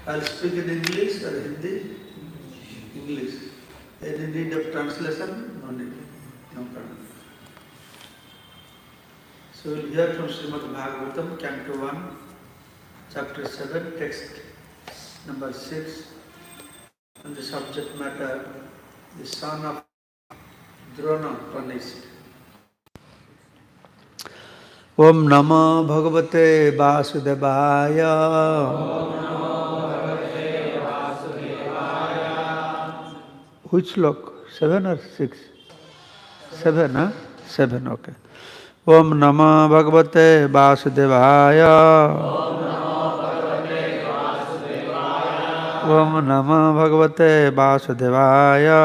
I'll speak in English or Hindi? English. Any need of translation? No need. No problem. So So we'll hear from Srimad Bhagvatam, Canto 1, Chapter 7, text number 6, and the subject matter, the son of Drona punished. Om Namo Bhagavate Vasudevaya. Which slok? 7 or 6? 7, huh? 7, okay. Om Namo Bhagavate Vasudevaya. Om Namo Bhagavate Vasudevaya.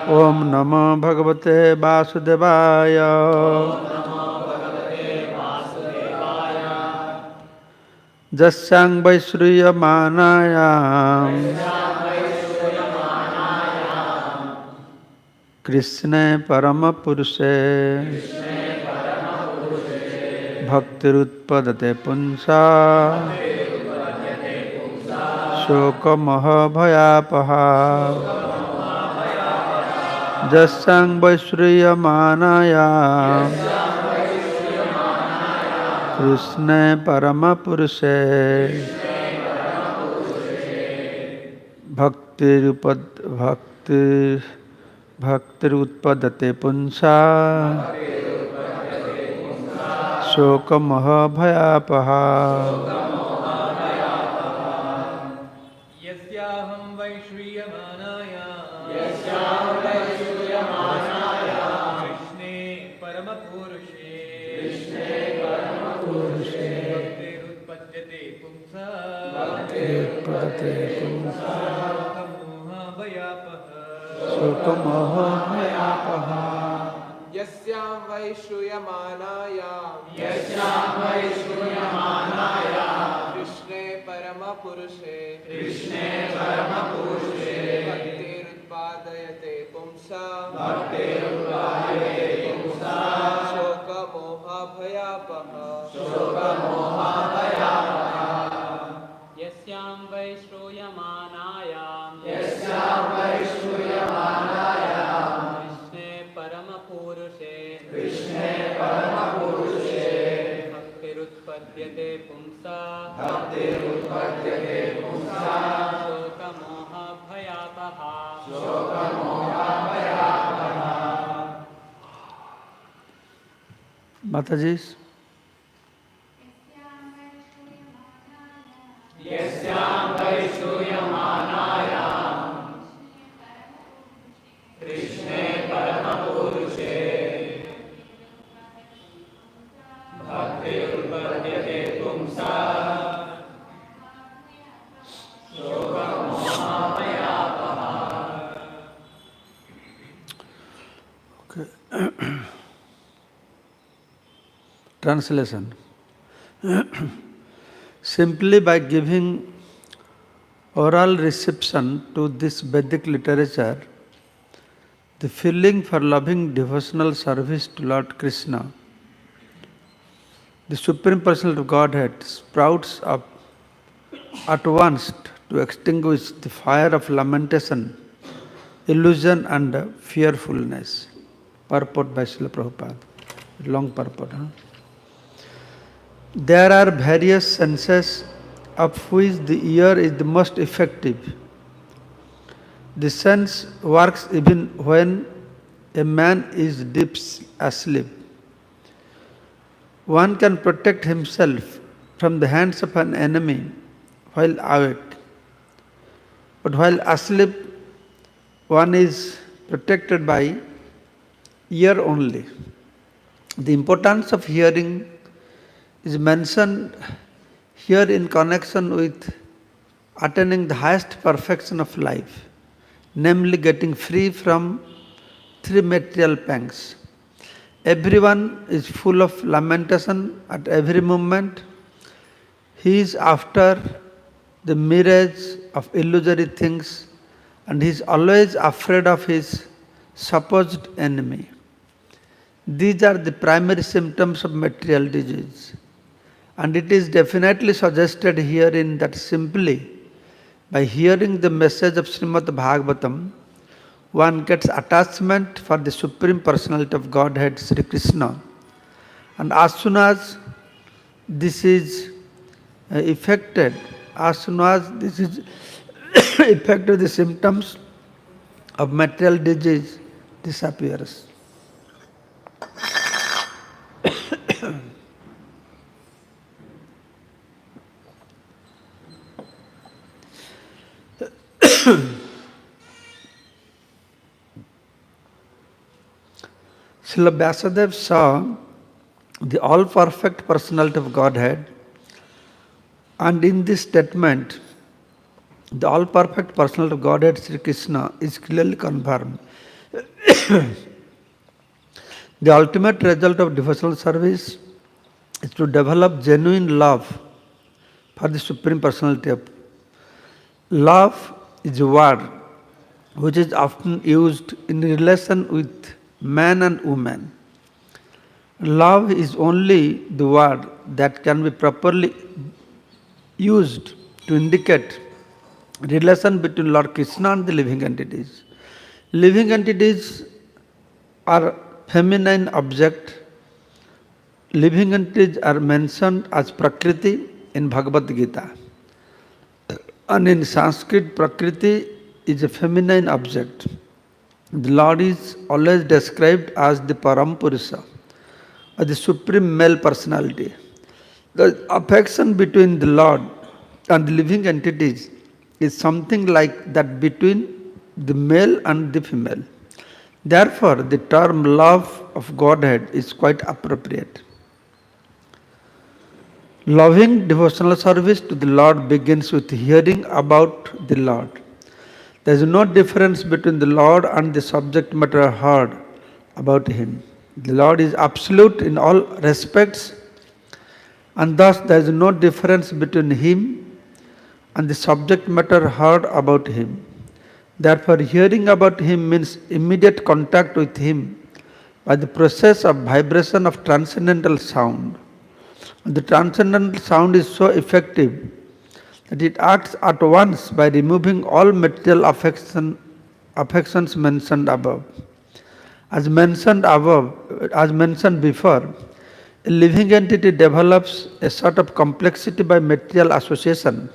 Om Namo Bhagavate Vasudevaya. Jasyang Vaishruya Manayam Krishna Parama Purushe Bhaktirutpadate Punsa Shoka Mahabhayapaha Jasyang Vaishruya Manayam Krishna Parama Purushe Bhaktirutpadate Punsa Shoka Mahabhayapaha Yasyaham Vaishriyamanaya Krishne Paramapurushe Bhaktirutpadyate Pumsa Shoka Mahabhayapaha Yasyam Vaishruyamanaya Krishne Paramapurushe Bhaktirutpadayate Pumsa Shoka Mohabhayapaha Yasyam Vaishruyamanaya Krishne Paramapurushe Bhaktirutpadyate Pumsa Shoka Mohabhayapaha Mataji's. Translation. Simply by giving oral reception to this Vedic literature, the feeling for loving devotional service to Lord Krishna, the Supreme Personality of Godhead, sprouts up at once to extinguish the fire of lamentation, illusion and fearfulness. Purport by Srila Prabhupada. Long purport. Huh? There are various senses of which the ear is the most effective. The sense works even when a man is deep asleep. One can protect himself from the hands of an enemy while awake. But while asleep, one is protected by ear only. The importance of hearing is mentioned here in connection with attaining the highest perfection of life, namely getting free from three material pangs. Everyone is full of lamentation at every moment. He is after the mirage of illusory things and he is always afraid of his supposed enemy. These are the primary symptoms of material disease. And it is definitely suggested herein that simply by hearing the message of Srimad Bhagvatam, one gets attachment for the Supreme Personality of Godhead, Sri Krishna. And as soon as this is affected, as soon as this is affected, the symptoms of material disease disappears. Srila Vyasadeva saw the all-perfect personality of Godhead, and in this statement, the all-perfect personality of Godhead, Sri Krishna, is clearly confirmed. The ultimate result of devotional service is to develop genuine love for the Supreme Personality of love is a word which is often used in relation with man and woman. Love is only the word that can be properly used to indicate relation between Lord Krishna and the living entities. Living entities are feminine object. Living entities are mentioned as Prakriti in Bhagavad Gita. And in Sanskrit, Prakriti is a feminine object. The Lord is always described as the Param Purusha, or the Supreme Male Personality. The affection between the Lord and the living entities is something like that between the male and the female. Therefore, the term love of Godhead is quite appropriate. Loving devotional service to the Lord begins with hearing about the Lord. There is no difference between the Lord and the subject matter heard about Him. The Lord is absolute in all respects, and thus there is no difference between Him and the subject matter heard about Him. Therefore, hearing about Him means immediate contact with Him by the process of vibration of transcendental sound. And the transcendental sound is so effective that it acts at once by removing all material affections mentioned above. As mentioned before, a living entity develops a sort of complexity by material association,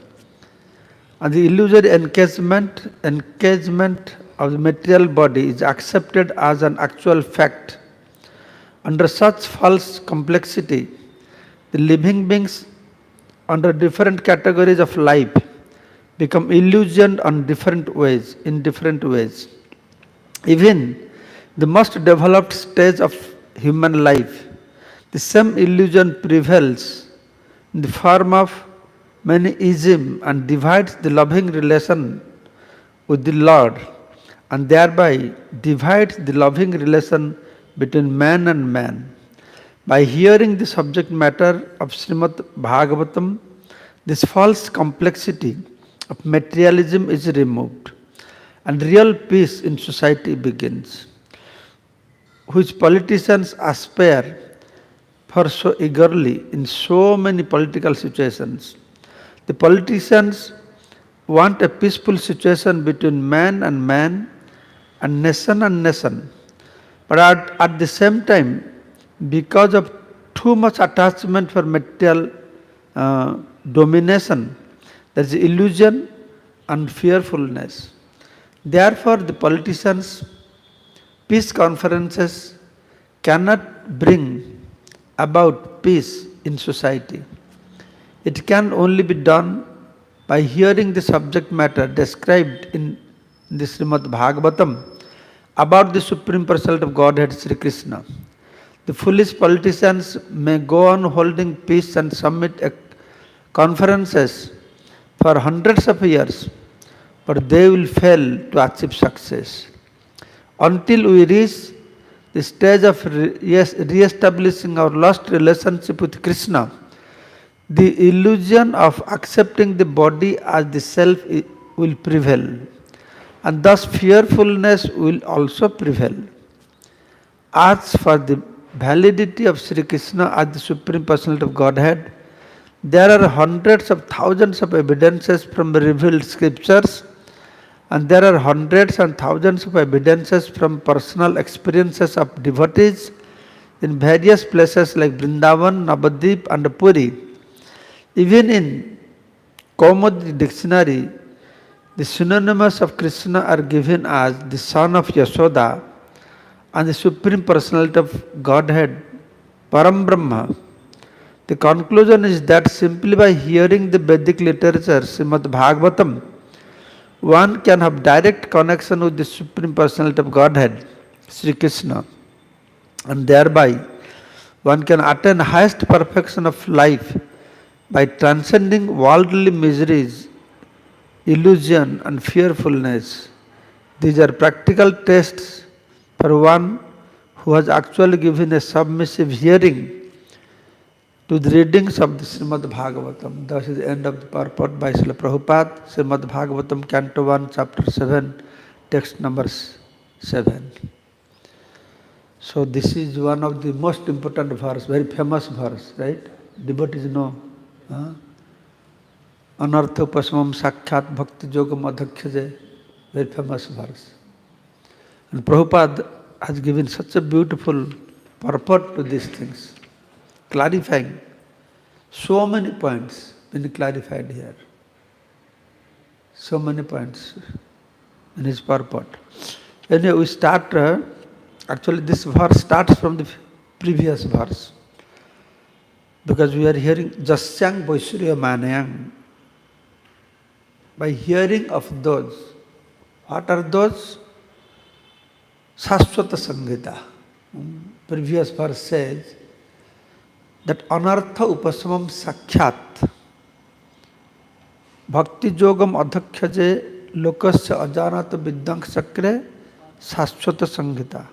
and the illusory encasement of the material body is accepted as an actual fact. Under such false complexity, the living beings under different categories of life become illusioned in different ways. Even the most developed stage of human life, the same illusion prevails in the form of many isms and divides the loving relation with the Lord, and thereby divides the loving relation between man and man. By hearing the subject matter of Srimad Bhagvatam, this false complexity of materialism is removed, and real peace in society begins, which politicians aspire for so eagerly in so many political situations. The politicians want a peaceful situation between man and nation, but at the same time, because of too much attachment for material domination, there is illusion and fearfulness. Therefore, the politicians' peace conferences cannot bring about peace in society. It can only be done by hearing the subject matter described in the Srimad Bhagvatam about the Supreme Personality of Godhead, Sri Krishna. The foolish politicians may go on holding peace and summit conferences for hundreds of years, but they will fail to achieve success. Until we reach the stage of re-establishing our lost relationship with Krishna, the illusion of accepting the body as the self will prevail, and thus fearfulness will also prevail. As for the validity of Sri Krishna as the Supreme Personality of Godhead, there are hundreds of thousands of evidences from the revealed scriptures And there are hundreds and thousands of evidences from personal experiences of devotees in various places like Vrindavan, Navadvip and Puri. Even in Kaumudi dictionary, the synonyms of Krishna are given as the son of Yashoda and the Supreme Personality of Godhead, Param Brahma. The conclusion is that simply by hearing the Vedic literature, Srimad Bhagvatam, one can have direct connection with the Supreme Personality of Godhead, Sri Krishna, and thereby one can attain highest perfection of life by transcending worldly miseries, illusion and fearfulness. These are practical tests for one who has actually given a submissive hearing to the readings of the Srimad Bhagavatam. Thus is the end of the purport by Srila Prabhupada, Srimad Bhagavatam, Canto 1, Chapter 7, text number 7. So this is one of the most important verse, very famous verse, right? Devotees know. Anartha Upasmam Sakshat Bhakti Yogam Adhakhyaje, very famous verse. And Prabhupada has given such a beautiful purport to these things, clarifying so many points been clarified here. So many points in his purport. Anyway, we start, actually this verse starts from the previous verse. Because we are hearing Jasyang Vaishurya Manayang. By hearing of those, what are those? Sashvata Sanghita. Previous verse says that Anartha Upasamam Sakshat Bhakti Yogam Adhakhyaje Lokasya Ajanata Vidyang Sakre Sashvata Sanghita.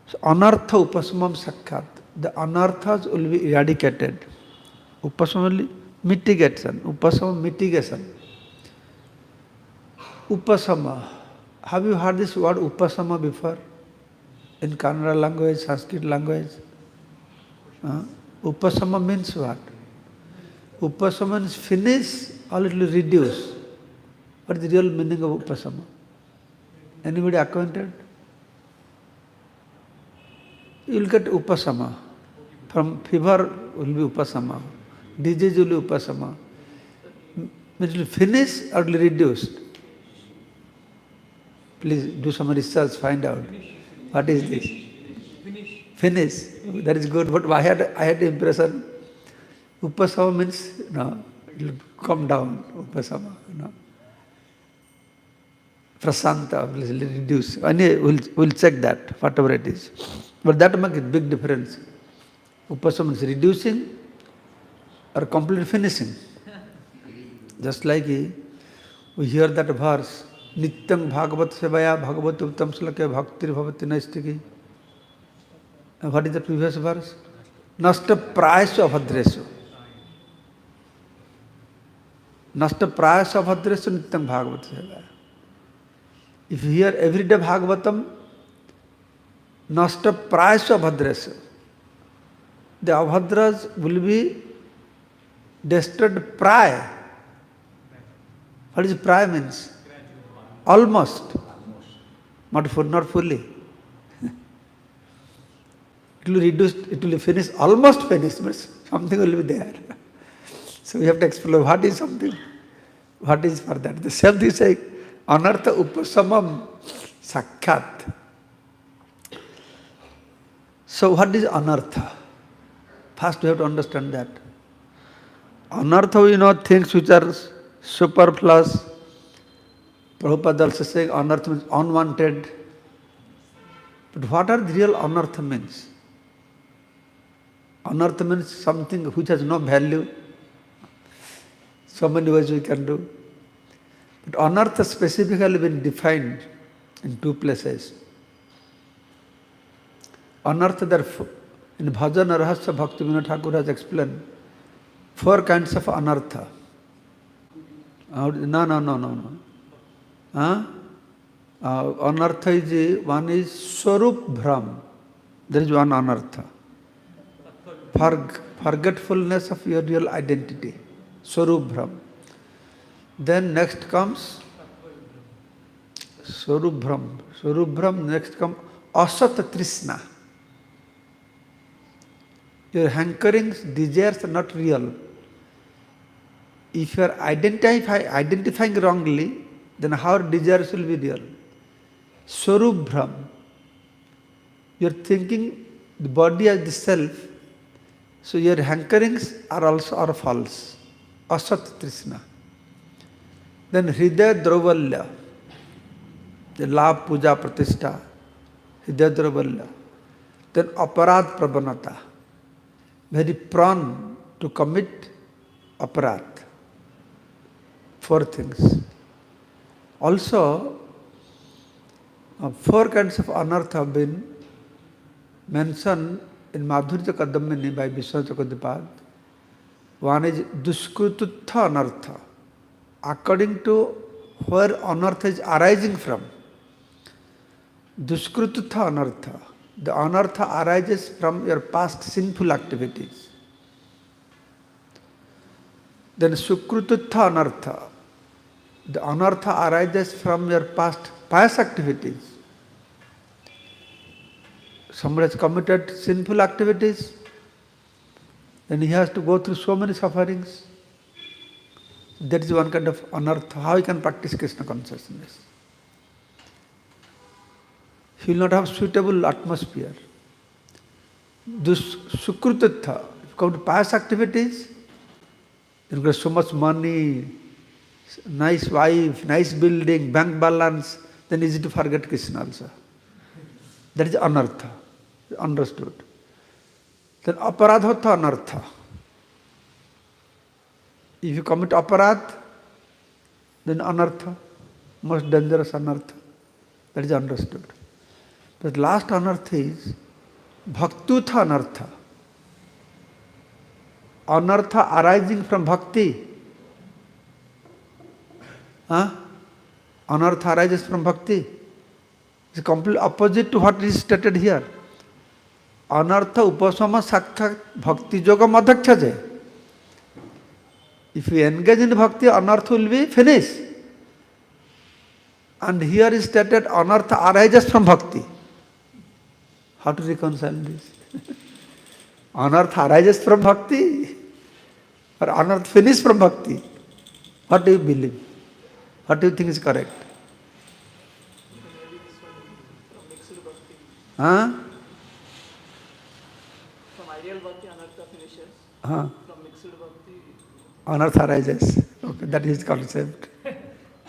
So Anartha Upasamam Sakshat. The anarthas will be eradicated. Upasama will mitigation. Upasama mitigation. Upasama. Have you heard this word Upasama before? In Kannada language, Sanskrit language? Upasama means what? Upasama means finish or it will reduce. What is the real meaning of Upasama? Anybody acquainted? You will get Upasama. From fever will be Upasama. Disease will be Upasama. It will finish or it will reduce. Please do some research, find out. What is this? Finish. That is good. But I had the impression Upasama means no, it will come down. Upasama. No. Prasanta will reduce. Anyway, we'll check that, whatever it is. But that makes a big difference. Upasama is reducing or completely finishing. Just like we hear that verse, Nityam Bhagavat Sevaya Bhagavat Uttam Slake Bhaktir Bhavati Naistiki. What is the previous verse? Nasta Prayasu Abhadresu. Nasta Prayasu Abhadresu Nityam Bhagavat Sevaya. If you hear everyday Bhagavatam, Nasta Prayasu Abhadresu. The Abhadras will be destroyed pray. What is pray means? Almost. Not fully. It will reduce, it will finish, almost finished, but something will be there. So we have to explore what is something, what is for that. The same thing is like Anartha Upasamam Sakshat. So what is Anartha? First we have to understand that. Anartha, things which are superfluous. Prabhupada also saying anartha means unwanted. But what are the real anartha means? Anartha means something which has no value. So many ways we can do. But anartha specifically been defined in two places. Anartha, therefore, in Bhajana Rahasya Bhakti Vinod Thakur has explained 4 kinds of anartha. No. Anartha is one is Swarup Bhram. There is one anartha. Forgetfulness of your real identity. Swarup Bhram. Then next comes Swarubhram. Swarubhram, next comes Asat Trishna. Your hankerings, desires are not real. If you are identifying wrongly, then how desires will be real? Swarubhram. You are thinking the body as the self, so your hankerings are false. Asat Trishna. Then Hridaya Drauvalya, the love, puja, pratishtha, Hridaya Drauvalya. Then Aparad Prabanata, very prone to commit aparad. 4 things. Also, 4 kinds of anartha have been mentioned in Madhurya Kadamini by Vishwanath Chakravartipad. One is Duskrututha anartha, according to where anartha is arising from. Duskrututha anartha, the anartha arises from your past sinful activities. Then Sukrututha anartha, the anartha arises from your past pious activities. Somebody has committed sinful activities, then he has to go through so many sufferings. That is one kind of anartha, how he can practice Krishna consciousness. He will not have suitable atmosphere. Sukrututha, if you come to pious activities, you get so much money, nice wife, nice building, bank balance, then easy to forget Krishna also. That is anartha, understood. Then aparadhota anartha. If you commit aparadh, then anartha, most dangerous anartha. That is understood. But last anartha is bhaktutha anartha. Anartha arising from bhakti. Anartha arises from bhakti. It's completely opposite to what is stated here. Anartha upasama sakshat bhakti yoga madhakshaje. If you engage in bhakti, anartha will be finished. And here is stated anartha arises from bhakti. How to reconcile this? Anartha arises from bhakti or anartha finished from bhakti? What do you believe? What do you think is correct? Maybe this one from mixed bhakti. Huh? From ideal bhakti, anartha finishes. Huh? From mixed bhakti, Anartha arises. Okay, that is concept.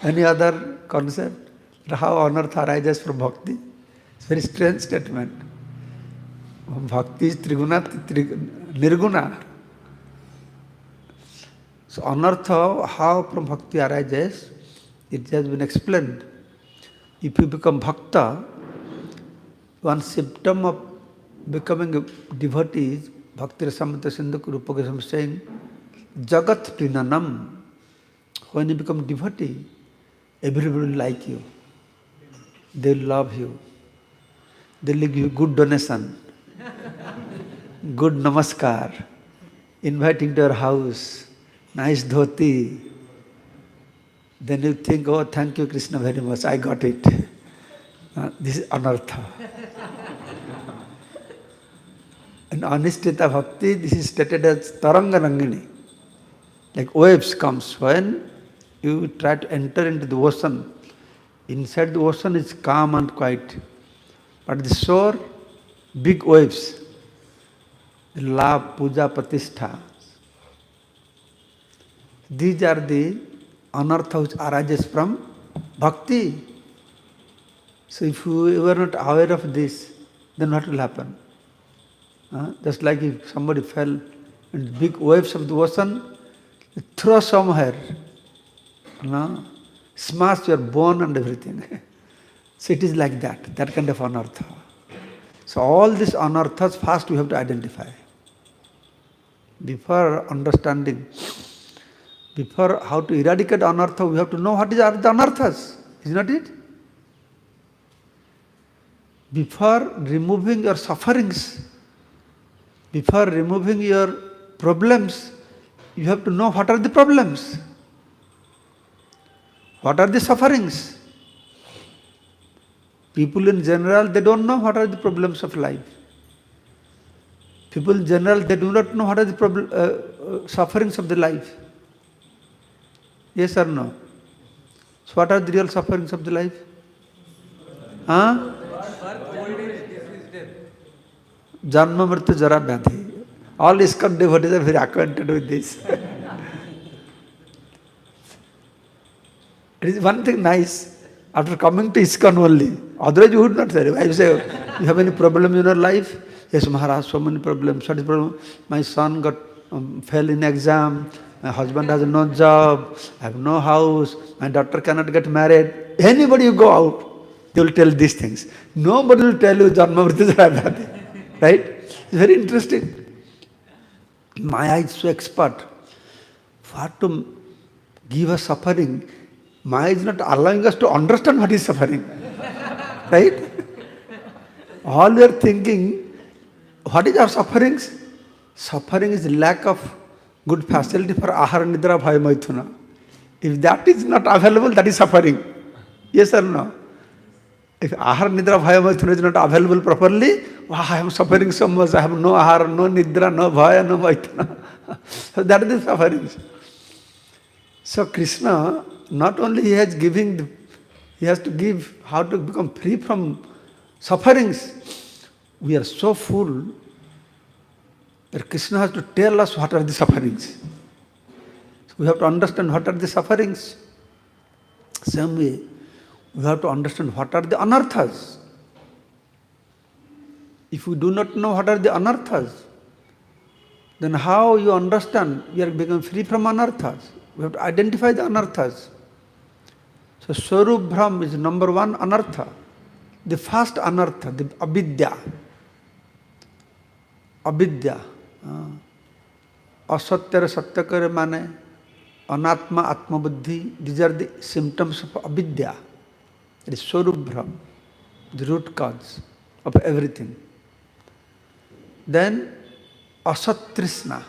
Any other concept? How anartha arises from bhakti? It's a very strange statement. Bhakti is nirguna. So anartha, how from bhakti arises, it has been explained. If you become bhakta, one symptom of becoming a devotee is Bhakti Rasamrita Sindhu Rupa Goswami saying, Jagat Prinanam. When you become devotee, everybody will like you. They will love you. They will give you good donation, good namaskar, inviting to your house, nice dhoti. Then you think, oh, thank you Krishna very much, I got it. This is anartha. In Anistita Bhakti, this is stated as Taranga Rangini. Like waves comes when you try to enter into the ocean. Inside the ocean is calm and quiet. But the shore, big waves. Love, puja, pratishtha. These are the anartha which arises from bhakti. So if you were not aware of this, then what will happen? Just like if somebody fell in big waves of the ocean, throw somewhere, smash your bone and everything. So it is like that kind of anartha. So all these anarthas first we have to identify. Before understanding, before how to eradicate anartha, we have to know what are the anarthas, is not it? Before removing your sufferings, before removing your problems, you have to know what are the problems. What are the sufferings? People in general, they don't know what are the problems of life. People in general, they do not know what are the sufferings of the life. Yes or no? So what are the real sufferings of the life? Huh? Janma Mrityu Jara Vyadhi. All ISKCON devotees are very acquainted with this. It is one thing nice, after coming to ISKCON only, otherwise you would not say. I say, you have any problem in your life? Yes, Maharaj, so many problems. What is the problem? My son got fell in exam, my husband has no job, I have no house, my daughter cannot get married. Anybody you go out, they will tell these things. Nobody will tell you Janma Mrityu Jara Vyadhi. Right? It's very interesting. Maya is so expert. For to give us suffering, Maya is not allowing us to understand what is suffering. Right? All we are thinking, what is our sufferings? Suffering is lack of good facility for ahara, nidra, bhaya, maithuna. If that is not available, that is suffering. Yes or no? If ahara, nidra, bhaya, maithuna is not available properly, wow, I am suffering so much. I have no ahara, no nidra, no bhaya, no maithuna. So that is the sufferings. So Krishna, not only he has to give how to become free from sufferings. We are so full that Krishna has to tell us what are the sufferings. So we have to understand what are the sufferings. Same way, we have to understand what are the anarthas. If we do not know what are the anarthas, then how you understand we are becoming free from anarthas? We have to identify the anarthas. So Swarup Brahm is number one anartha. The first anartha, the avidya. Avidya. Asatyara satyakare mane, anatma atma buddhi. These are the symptoms of avidya. It is Swarup Brahm, the root cause of everything. Then asatrishna.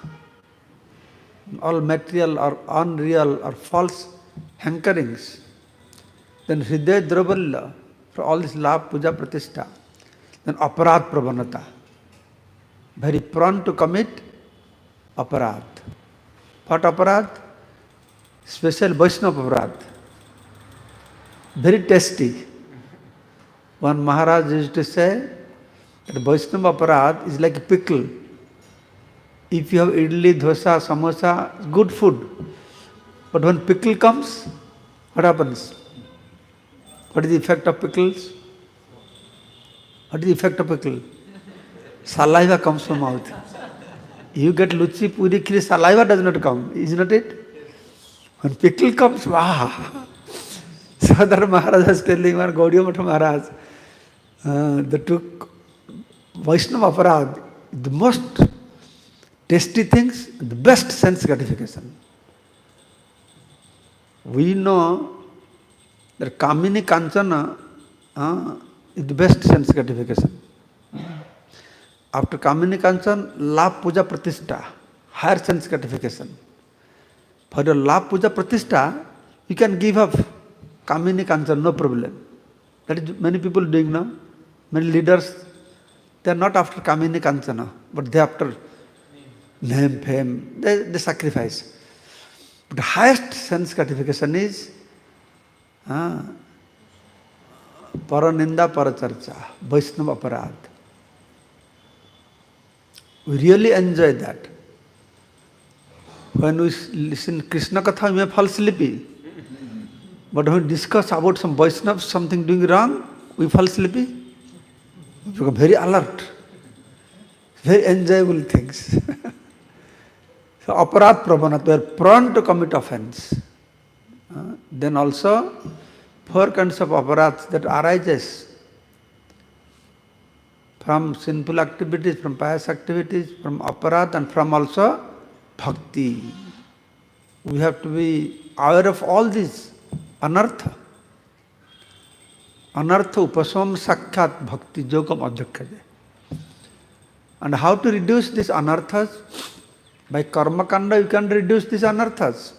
All material or unreal or false hankerings. Then hridaya dravalya, for all this love, puja, pratishtha. Then aparad pravanata, very prone to commit aparad. What aparad? Special Vaishnava aparad. Very tasty. One Maharaj used to say that Vaishnava aparad is like a pickle. If you have idli, dosa, samosa, good food. But when pickle comes, what happens? What is the effect of pickles? What is the effect of pickle? Saliva comes from mouth. You get luchi, puri, khiri, saliva does not come, is not it? When pickle comes, wow! Sadhar Maharaj was telling one Gaudiya Matha Maharaj, they took Vaishnava aparad, the most tasty things, the best sense gratification. We know that Kamini Kanchana is the best sense gratification. After Kamini Kanchan, Lab Puja Pratishtha, higher sense gratification. For your Lab Puja Pratishtha, you can give up Kamini Kanchan, no problem. That is many people doing now. Many leaders, they are not after Kamini Kanchana, but they are after name, fame, they sacrifice. But the highest sense gratification is Paraninda Paracharcha, Vaishnava Aparad. We really enjoy that. When we listen Krishna Katha, we may fall sleepy. But when we discuss about some Vaishnavas, something doing wrong, we fall sleepy. We become very alert. Very enjoyable things. So aparat pravanat, we are prone to commit offense. Then also, 4 kinds of aparats that arises from sinful activities, from pious activities, from aparat and from also bhakti. We have to be aware of all these anartha. Anartha upasam sakkhat bhakti yogam adhyakhyate. And how to reduce these anarthas? By karma kanda you can reduce these anarthas.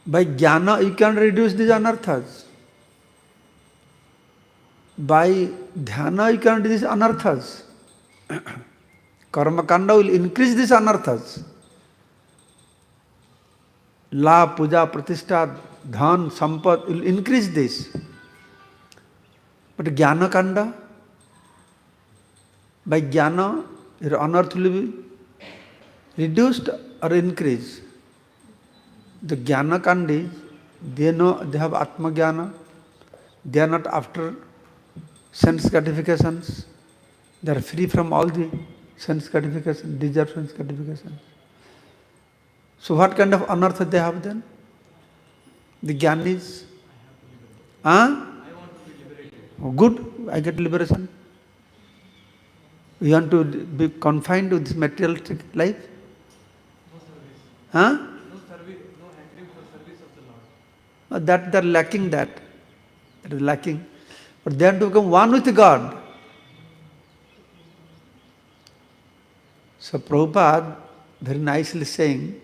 By jnana you can reduce these anarthas. By dhyana you can reduce anarthas. Karma kanda will increase these anarthas. La, puja, pratishtha, dhan, sampat will increase this. But jnana kanda, by jnana, your anarth will be reduced or increased. The jnana kandis, they know they have atma jnana. They are not after sense gratifications. They are free from all the sense gratification, desire sense gratification. So what kind of anartha they have then? The jnanis? Huh? Oh, good, I get liberation. You want to be confined to this materialistic life? Huh? No service, no hankering for service of the Lord. That they are lacking that. That is lacking. But they have to become one with God. So Prabhupada very nicely saying,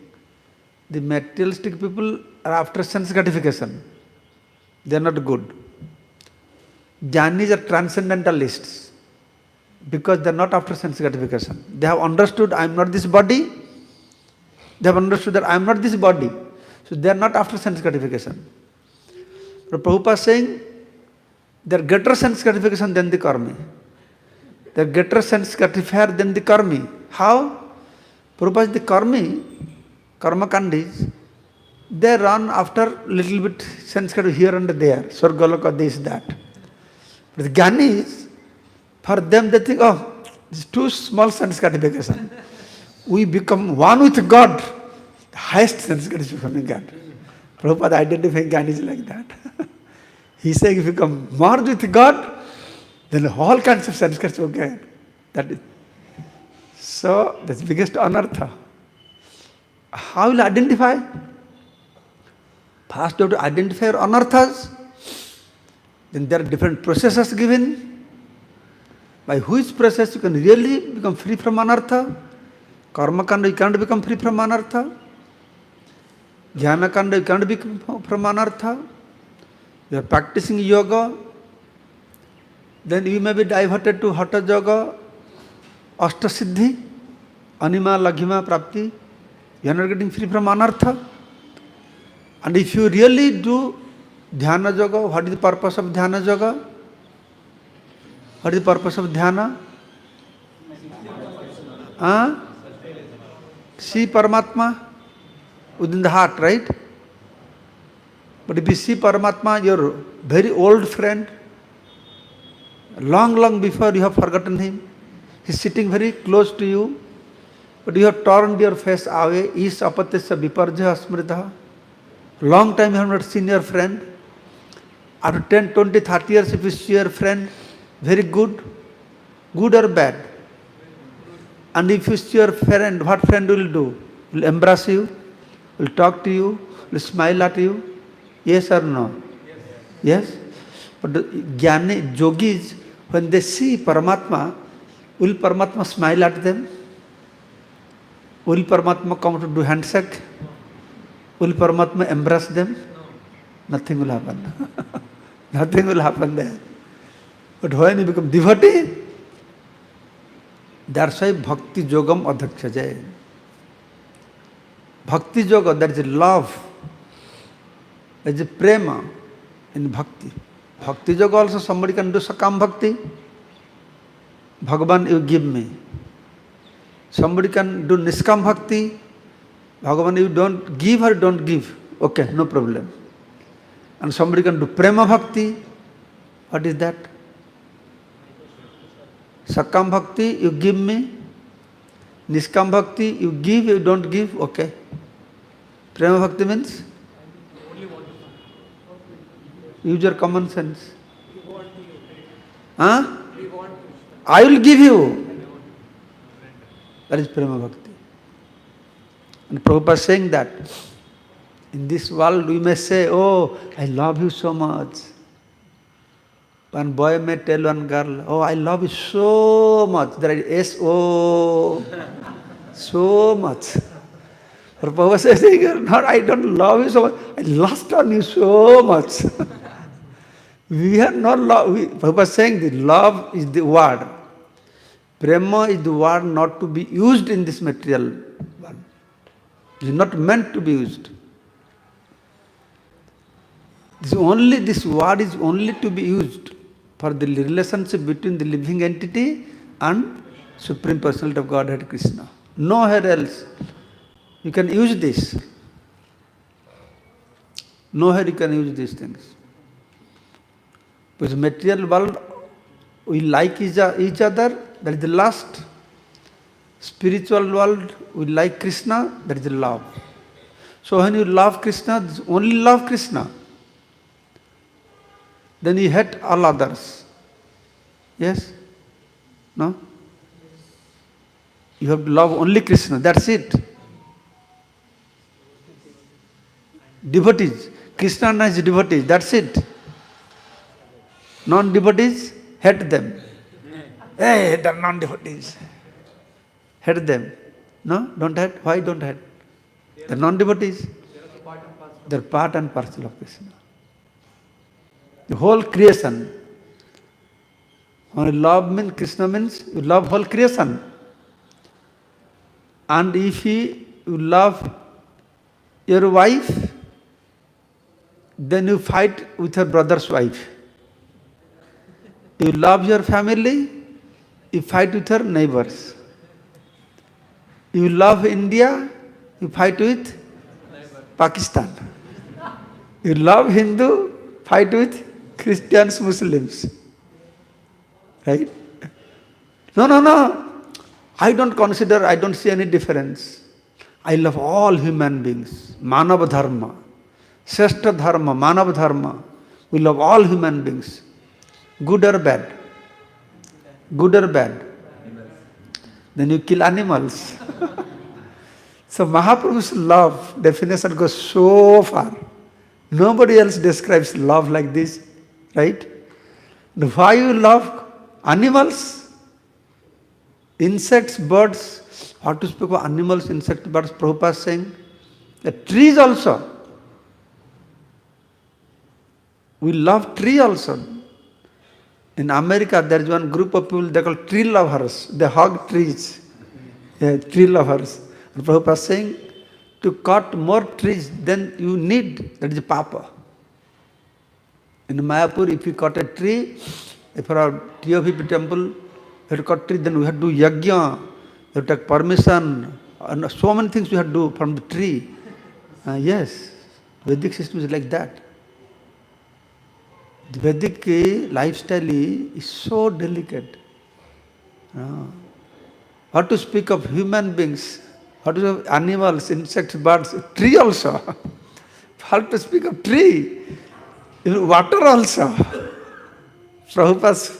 the materialistic people are after sense gratification. They are not good. Jnanis are transcendentalists because they are not after sense gratification. They have understood I am not this body. They have understood that I am not this body. So they are not after sense gratification. But Prabhupada is saying they are greater sense gratification than the karmi. They are greater sense gratifier than the karmi. How? Prabhupada is the karmi, karma kandis, they run after little bit sense gratification here and there, Swargaloka, this, that. But the jnanis, for them they think, oh, this is too small sense gratification. We become one with God, the highest sense gratification in God. Prabhupada identifying jnanis like that. He saying if you become merged with God, then all kinds of sense gratification. That is. So that's the biggest anartha. How will you identify? First you have to identify your anarthas. Then there are different processes given. By which process you can really become free from anartha. Karma kanda you can't become free from anartha. Jnana kanda you can't become from anartha. You are practicing yoga. Then you may be diverted to hatha yoga, ashta siddhi, anima, laghima, prapti. You are not getting free from anartha. And if you really do dhyana yoga, what is the purpose of dhyana yoga? What is the purpose of dhyana? See Paramatma within the heart, right? But if you see Paramatma, your very old friend, long before you have forgotten him, he is sitting very close to you, but you have turned your face away, is apatisya viparjya smrita. Long time you have not seen your friend. After 10, 20, 30 years, if you see your friend, very good or bad. And if you see your friend, what friend will do? Will embrace you, will talk to you, will smile at you. Yes or no? Yes? But the jnani, yogis, when they see Paramatma, will Paramatma smile at them? Will Paramatma come to do handshake? Will Paramatma embrace them? Nothing will happen. Nothing will happen there. But when you become devotee, that's why Bhakti Yogam Adhakshajay. Bhakti Yoga, that is love. There is a prema in bhakti. Bhakti yoga also somebody can do sakam bhakti. Bhagavan, you give me. Somebody can do niskam bhakti. Bhagavan, you don't give or don't give. Okay, no problem. And somebody can do prema bhakti. What is that? Sakam bhakti, you give me. Niskam bhakti, you give, you don't give. Okay. Prema bhakti means? Use your common sense. Huh? I will give you. That is Prema Bhakti. And Prabhupada is saying that in this world we may say, oh, I love you so much. One boy may tell one girl, oh, I love you so much. There is S-O, so much. Or Prabhupada says, no, I don't love you so much. I lust on you so much. We are not love. Prabhupada is saying the love is the word. Prema is the word not to be used in this material world. It is not meant to be used. This word is only to be used for the relationship between the living entity and Supreme Personality of Godhead Krishna. Nowhere else you can use this. Nowhere you can use these things. Because material world, we like each other, that is the lust. Spiritual world, we like Krishna, that is the love. So when you love Krishna, only love Krishna. Then you hate all others. Yes? No? You have to love only Krishna, that's it. Devotees. Krishna is devotees, that's it. Non-devotees, hate them. Hey, the non-devotees. Hate them. No? Don't hate. Why don't hate? The non-devotees. They're part and parcel of Krishna. The whole creation. When you love means, Krishna means you love whole creation. And if you love your wife, then you fight with your brother's wife. You love your family, you fight with your neighbors. You love India, you fight with Pakistan. You love Hindu, fight with Christians, Muslims. Right? No. I don't see any difference. I love all human beings. Manav Dharma. Shrestha Dharma, Manav Dharma. We love all human beings. Good or bad? Good or bad? Then you kill animals. So Mahaprabhu's love definition goes so far. Nobody else describes love like this, right? Why you love animals, insects, birds? How to speak of animals, insects, birds? Prabhupada is saying, the trees also. We love tree also. In America, there is one group of people, they call tree lovers. They hug trees. Yeah, tree lovers. And Prabhupada is saying, to cut more trees than you need, that is papa. In Mayapur, if you cut a tree, for our TOVP temple, you have to cut tree, then we have to do yajna, you have to take permission, and so many things we have to do from the tree. Yes, Vedic system is like that. The Vedic lifestyle is so delicate. How to speak of human beings, how to speak of animals, insects, birds, tree also. How to speak of tree, even water also. Prabhupada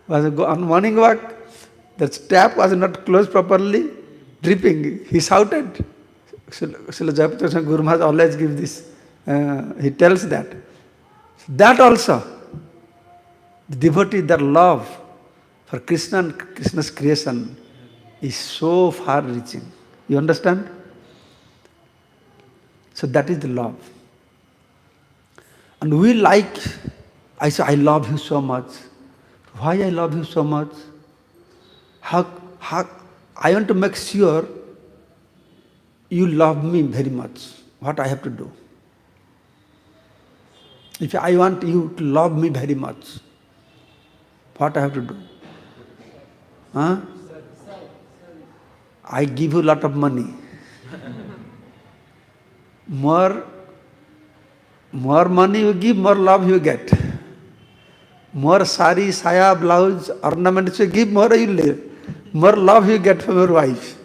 was on morning walk, the tap was not closed properly, dripping. He shouted. Srila Jayapatra Guru Maharaj always gives this. He tells that. That also, the devotee, their love for Krishna and Krishna's creation is so far reaching. You understand? So that is the love. And we like, I say, I love you so much. Why I love you so much? How I want to make sure you love me very much. What I have to do? If I want you to love me very much, what I have to do? I give you a lot of money. More money you give, more love you get. More sari, saya, blouse, ornaments you give, more you live. More love you get from your wife.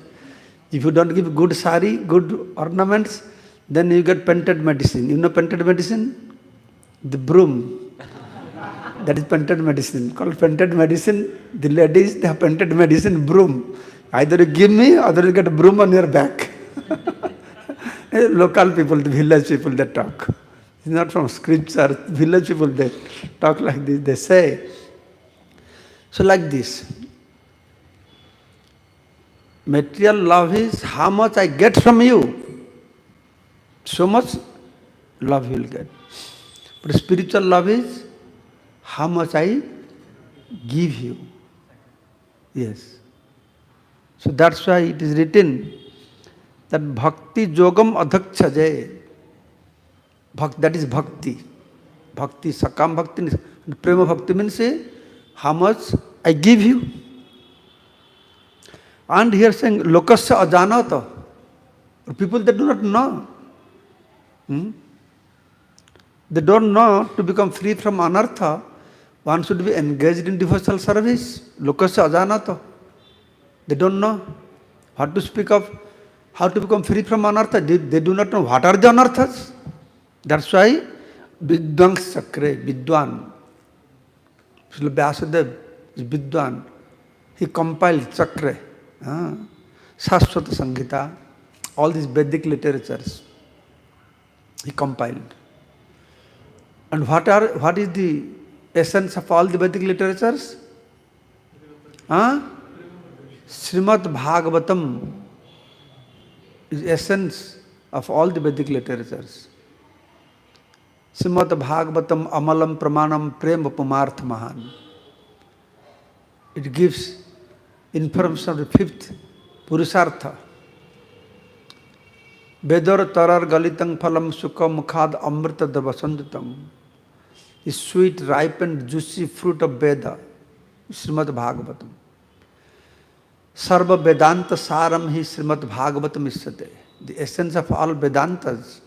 If you don't give good sari, good ornaments, then you get painted medicine. You know painted medicine? The broom. That is painted medicine. Called painted medicine. The ladies, they have painted medicine broom. Either you give me or you get a broom on your back. Local people, the village people, they talk. It's not from scripture. Village people, they talk like this. They say. So like this. Material love is how much I get from you. So much love you will get. But spiritual love is how much I give you. Yes. So that's why it is written that bhakti yogam adhakshaje. That is bhakti. Bhakti, sakam bhakti, prema bhakti means how much I give you. And here saying lokasya ajanata. People that do not know. They don't know to become free from anartha. One should be engaged in devotional service. Lokasya ajanata. They don't know what to speak of, how to become free from anartha. They do not know what are the anarthas. That's why Vidwang Sakre, Vidwan, Srila Vyasadeva is Vidwan. He compiled Chakra, Saswata Sangita, all these Vedic literatures. He compiled. And what is the essence of all the Vedic literatures? Srimad Bhagvatam is essence of all the Vedic literatures. Srimad Bhagvatam Amalam Pramanam Prem Upamarth Mahan. It gives information of the fifth Purushartha. Vedar Tarar Galitang Phalam Sukha Mukhad Amrita Davasanditam. The sweet, ripened, juicy fruit of Veda, Srimad Bhagavatam. Sarva Vedanta Saram hi Srimad Bhagavatam isyate. The essence of all Vedantas.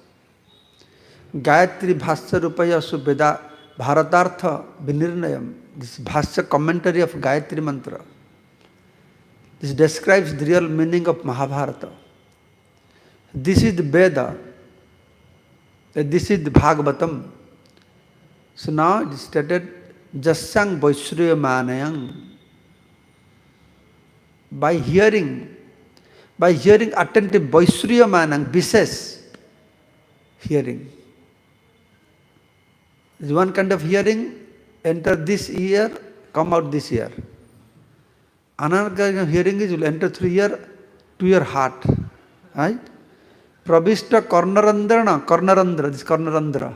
Gayatri Bhasya Rupaya Su Veda Bharatartha Vinirnayam. This Bhasya commentary of Gayatri Mantra. This describes the real meaning of Mahabharata. This is the Veda. This is the Bhagavatam. So now it is stated, Jasyang Vaishriya Manayang. By hearing attentive Vaishriya Manang, Vishes hearing. There is one kind of hearing, enter this ear, come out this ear. Another kind of hearing is will enter through ear to your heart. Right? Pravishta Karnarandra, this Karnarandra.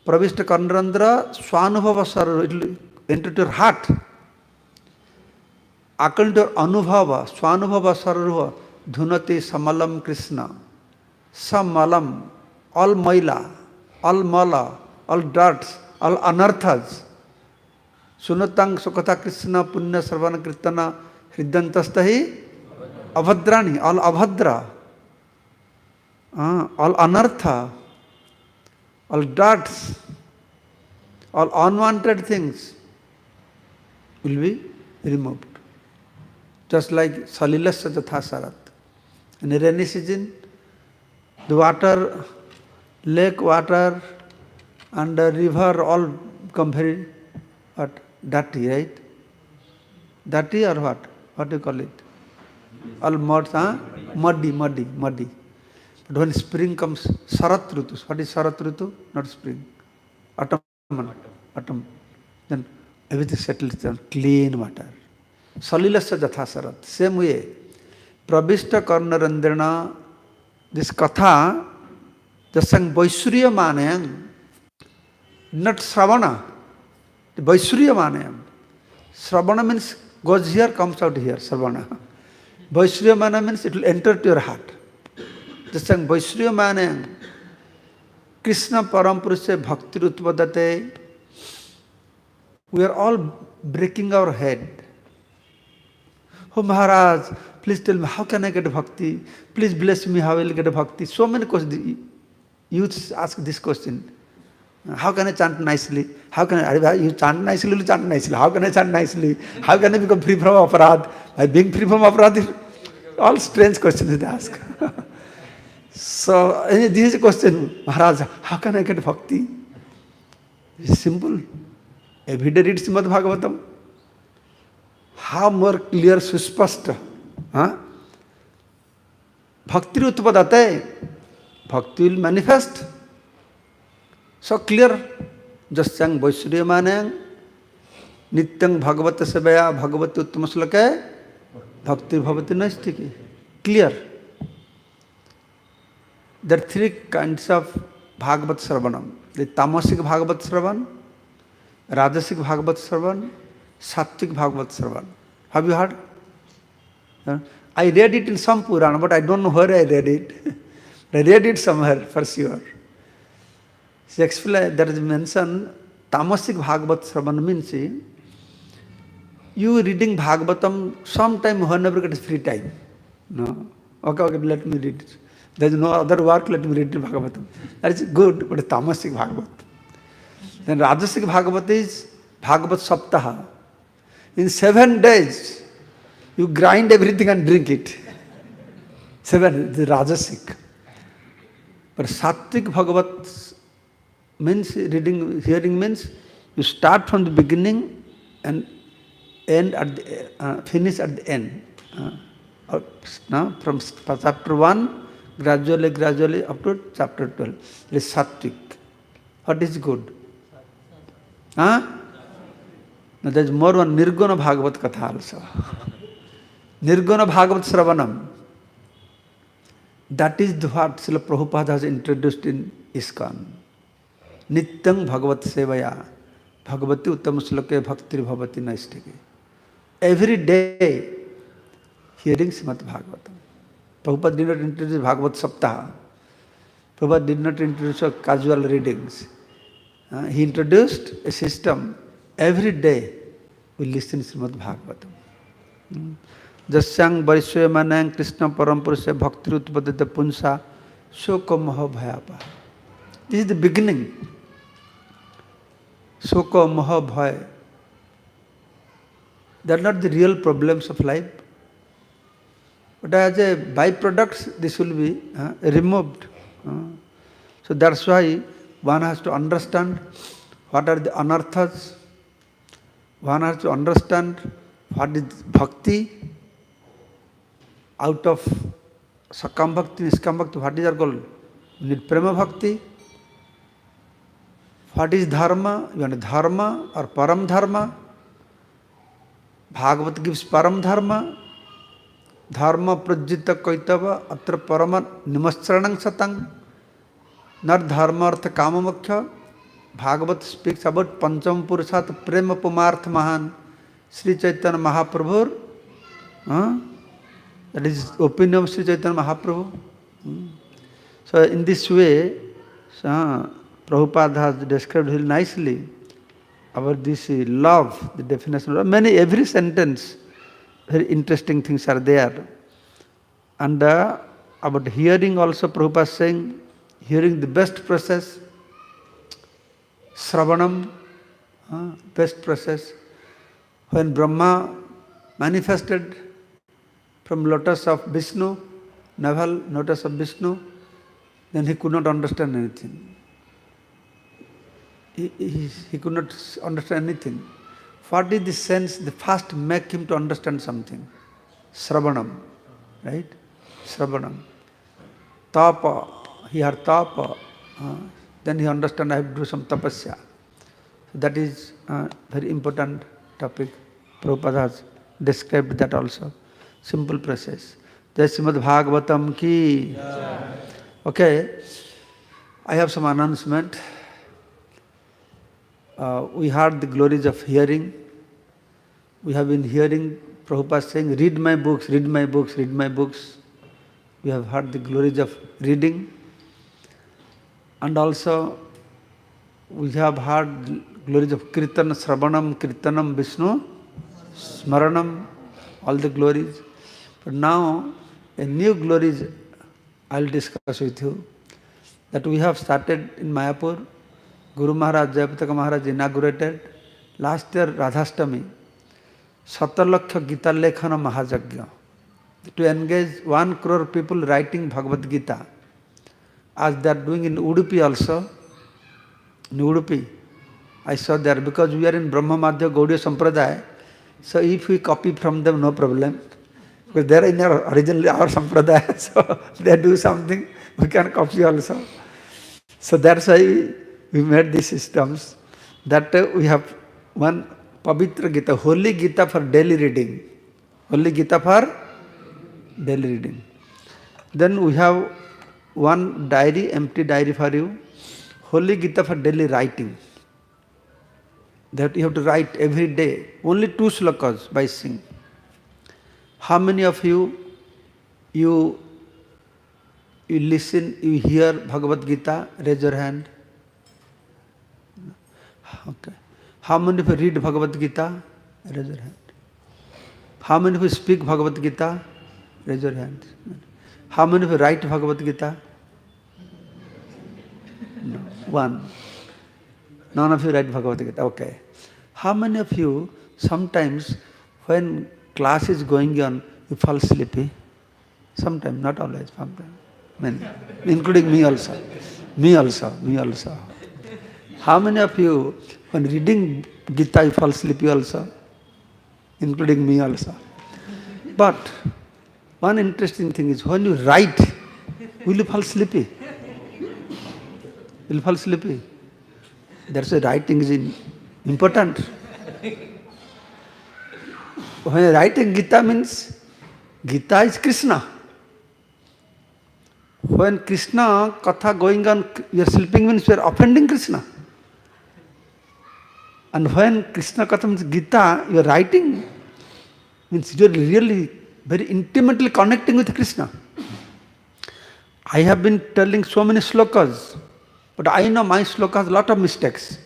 Pravishta Karnarandra, Swanubhava Sarva, it will enter to your heart. According to your Anubhava, Swanubhava Sarva, Dhunati Samalam Krishna. Samalam, all Maila, all Mala, all darts, all anarthas. Sunatang Sukata Krishna Punya Sarvana Kirtana Hridantastahi Abhadrani, all Abhadra. All anartha, all darts, all unwanted things will be removed. Just like Salilasya Jathasarat. In a rainy season, the water, lake water and the river all become very dirty, right? Dirty or what? What do you call it? All mud, muddy. But when spring comes, Sarat Ritu. What is Sarat Ritu? Not spring. Autumn. Then everything settles down, clean water. Salilasya Jathasarat. Same way, Pravishta Karnarandrina, this Katha, just sang Vaishriya Manayam, not Sravana. The Vaishriya Manayam. Sravana means goes here, comes out here, Sravana. Vaishriya Manayam means it will enter to your heart. Just sang Vaishriya Manayam. Krishna Parampurushe Bhakti Utpadate. We are all breaking our head. Oh Maharaj, please tell me, how can I get Bhakti? Please bless me, how will I get Bhakti? So many questions. Youths ask this question. How can I chant nicely? How can I, you chant nicely, you chant nicely. How can I chant nicely? How can I become free from aparad? By being free from aparad, all strange questions they ask. So, this is a question, Maharaj, how can I get Bhakti? It's simple. Every day read Srimad Bhagavatam. How more clear, suspasta. Bhakti utpadate. Bhakti will manifest. So clear. Just sang Vaishriya Manayam. Nityang Bhagavata Sevaya Bhagavati Uttama Slake. Bhakti Bhavati Naistiki. Clear. there are three kinds of Bhagavat Sravanam. The Tamasic Bhagavat Sravan, Rajasic Bhagavat Sravan, Sattvic Bhagavat Sravan. Have you heard? I read it in some Purana, but I don't know where I read it. I read it somewhere for sure. She explained, there is mention, Tamasic Bhagavat Sravan means you reading Bhagavatam sometime whenever you get free time. No. Okay, let me read it. There is no other work, let me read Bhagavatam. That is good, but Tamasic Bhagavat. Then Rajasic Bhagavat is Bhagavat Saptaha. In 7 days, you grind everything and drink it. 7, the Rajasic. But Sattvic Bhagavat means hearing means you start from the beginning and end at the finish at the end. From chapter 1, gradually up to chapter 12. It is Sattvic. What is good? Now there is more one Nirguna Bhagavat Katha also. Nirguna Bhagavat Sravanam. That is what Srila Prabhupada has introduced in ISKCON. Nityam Bhagavat Sevaya. Bhagavati Uttam Sloke Bhakti Bhavati Naistiki. Every day hearing Srimad Bhagavatam. Prabhupada did not introduce Bhagavat Saptaha. Prabhupada did not introduce casual readings. He introduced a system. Every day we listen to Srimad Bhagavatam. Jasyang Varisya Manang Krishna Parampurusya Bhakti Utpadita Punsa Shoko Moha Bhayapa. This is the beginning. Shoko Moha Bhaya. They are not the real problems of life. But as a byproduct, this will be removed. So that's why one has to understand what are the anarthas. One has to understand what is bhakti. Out of Sakam Bhakti, Niskam Bhakti, what is called? You need Prema Bhakti. What is Dharma? You want Dharma or Param Dharma. Bhagavat gives Param Dharma. Dharma Prajita Kaitava Atra Parama Nimastranang Satang. Not Dharma Artha Kama Mukhya. Bhagavat speaks about Pancham Purushat Prema Pumartha Mahan. Sri Chaitanya Mahaprabhu. That is opinion of Sri Chaitanya Mahaprabhu. So in this way, Prabhupada has described very nicely about this love, the definition of love. Every sentence, very interesting things are there. And about hearing also, Prabhupada is saying, hearing the best process, Sravanam, best process. When Brahma manifested from lotus of Vishnu, navel lotus of Vishnu, then he could not understand anything. He could not understand anything. What is the sense? The first make him to understand something. Sravanam, right? Sravanam. Tapa, he had tapa. Then he understand I have to do some tapasya. That is a very important topic. Prabhupada has described that also. Simple process. Jai Srimad Bhagavatam ki. Yeah. Okay. I have some announcement. We heard the glories of hearing. We have been hearing Prabhupada saying, read my books, read my books, read my books. We have heard the glories of reading. And also, we have heard glories of Kirtan, Sravanam, Kirtanam, Vishnu, Smaranam, all the glories. But now, a new glories I will discuss with you. That we have started in Mayapur. Guru Maharaj, Jayapataka Maharaj inaugurated last year Radhastami, Satalakha Gita Lekhana Mahajagya, to engage 1 crore people writing Bhagavad Gita, as they are doing in Udupi also. In Udupi, I saw there, because we are in Brahma Madhya Gaudiya Sampradaya, so if we copy from them, no problem. Because they are in originally our Sampradaya, so they do something, we can copy also. So that's why we made these systems, that we have one Pavitra Gita, Holy Gita for daily reading. Holy Gita for daily reading. Then we have one diary, empty diary for you, Holy Gita for daily writing. That you have to write every day, only 2 slokas by sing. How many of you listen, you hear Bhagavad Gita? Raise your hand. Okay. How many of you read Bhagavad Gita? Raise your hand. How many of you speak Bhagavad Gita? Raise your hand. How many of you write Bhagavad Gita? No. 1. None of you write Bhagavad Gita. Okay. How many of you sometimes when class is going on, you fall sleepy? Sometimes, not always, sometimes. Many. Including me also. Me also. How many of you, when reading Gita, you fall sleepy also? Including me also. But one interesting thing is when you write, will you fall sleepy? Will you fall sleepy? That's why writing is important. When you're writing Gita means Gita is Krishna. When Krishna katha going on, you're sleeping means you're offending Krishna. And when Krishna katha means Gita, you're writing means you're really very intimately connecting with Krishna. I have been telling so many slokas, but I know my sloka has a lot of mistakes.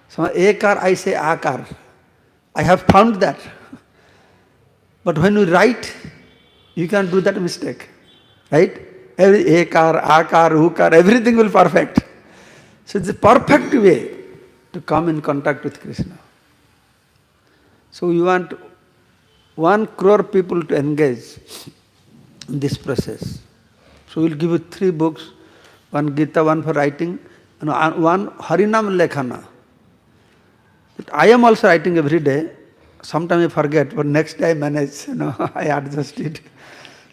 So ekar, I say akar. I have found that. But when you write, you can do that mistake. Right? Every ekar, akar, ukar, everything will perfect. So it's a perfect way to come in contact with Krishna. So you want 1 crore people to engage in this process. So we'll give you 3 books, 1 Gita, 1 for writing, and 1 Harinam Lekhana. I am also writing every day. Sometimes I forget, but next day I manage, I adjust it.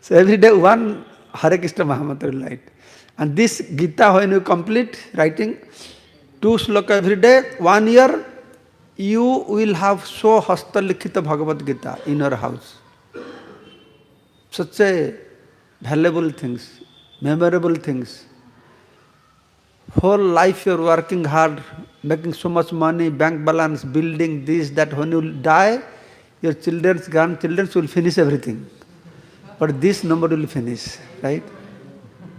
So every day 1 Hare Krishna Mahamantra will write. And this Gita, when you complete writing 2 sloka every day, 1 year, you will have so hasta likhita Bhagavad Gita in your house. Such a valuable things, memorable things. Whole life you're working hard, making so much money, bank balance, building this, that. When you die, your children's grandchildren will finish everything. But this number will finish, right?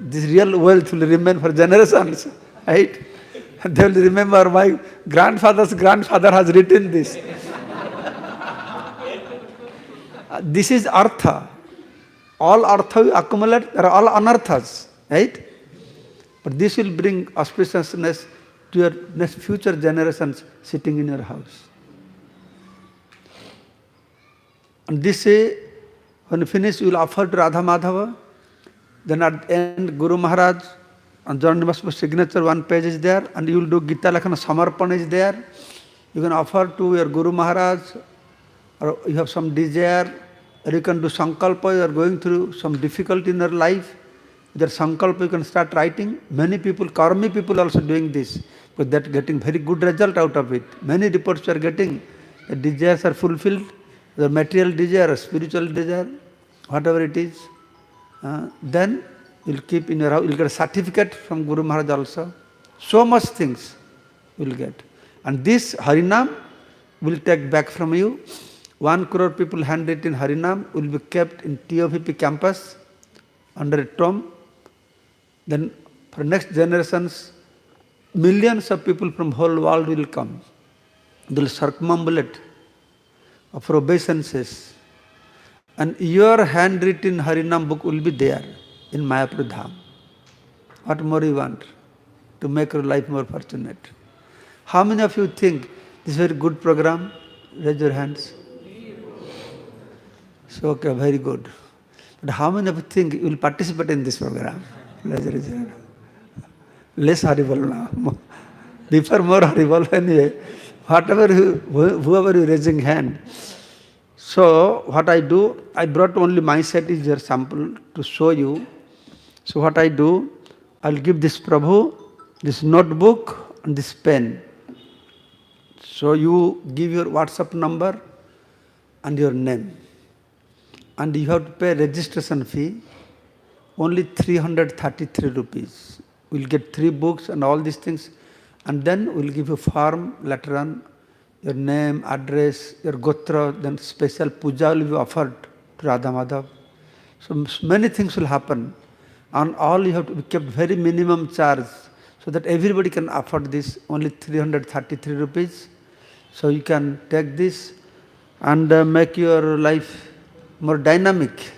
This real wealth will remain for generations, right? They will remember my grandfather's grandfather has written this. This is artha. All artha you accumulate, they are all anarthas, right? But this will bring auspiciousness to your next future generations sitting in your house. And this way, when you finish, you will offer to Radha Madhava. Then at the end, Guru Maharaj, and John Nimas's signature, 1 page is there, and you will do Gita Lakhana Samarpan is there. You can offer to your Guru Maharaj, or you have some desire, or you can do Sankalpa, you are going through some difficulty in your life. With that Sankalpa you can start writing. Many people, Karmi people also doing this, but that getting very good result out of it. Many reports are getting, the desires are fulfilled, the material desire, spiritual desire, whatever it is. Then you'll keep in your house, you'll get a certificate from Guru Maharaj also. So much things you'll get. And this Harinam will take back from you. 1 crore people handwritten Harinam will be kept in TOVP campus under a tomb. Then for next generations, millions of people from whole world will come. They will circumambulate of obeisances. And your handwritten Harinam book will be there in Mayapur Dham. What more you want to make your life more fortunate? How many of you think this is a very good program? Raise your hands. So, okay, very good. But how many of you think you will participate in this program? Raise your hand. Less horrible now. Before more horrible anyway. Whoever is raising hand. So, what I do, I brought only my set is your sample to show you. So, what I do, I will give this Prabhu, this notebook and this pen. So, you give your WhatsApp number and your name. And you have to pay registration fee. only 333 rupees. We'll get 3 books and all these things, and then we'll give you form later on, your name, address, your gotra, then special puja will be offered to Radha Madhav. So many things will happen, and all you have to be kept very minimum charge, so that everybody can afford this, only 333 rupees. So you can take this and make your life more dynamic.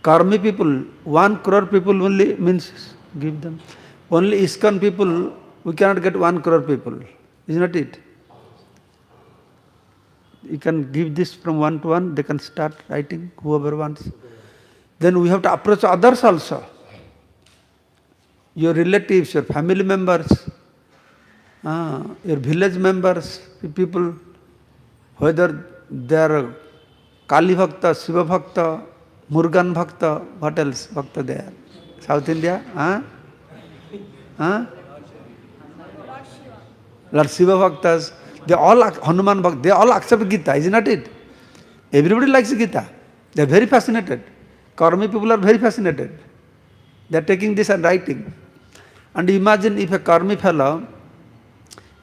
Karmi people, 1 crore people only means give them. Only ISKCON people, we cannot get 1 crore people. Is not it? You can give this from 1 to 1, they can start writing, whoever wants. Then we have to approach others also. Your relatives, your family members, your village members, people, whether they are Kali Bhakta, Shiva Bhakta, Murugan Bhakta, what else Bhakta they are? South India? Lord Shiva Bhaktas, they all, Hanuman Bhakta, they all accept Gita, isn't that it? Everybody likes Gita. They are very fascinated. Karmi people are very fascinated. They are taking this and writing. And imagine if a Karmi fellow,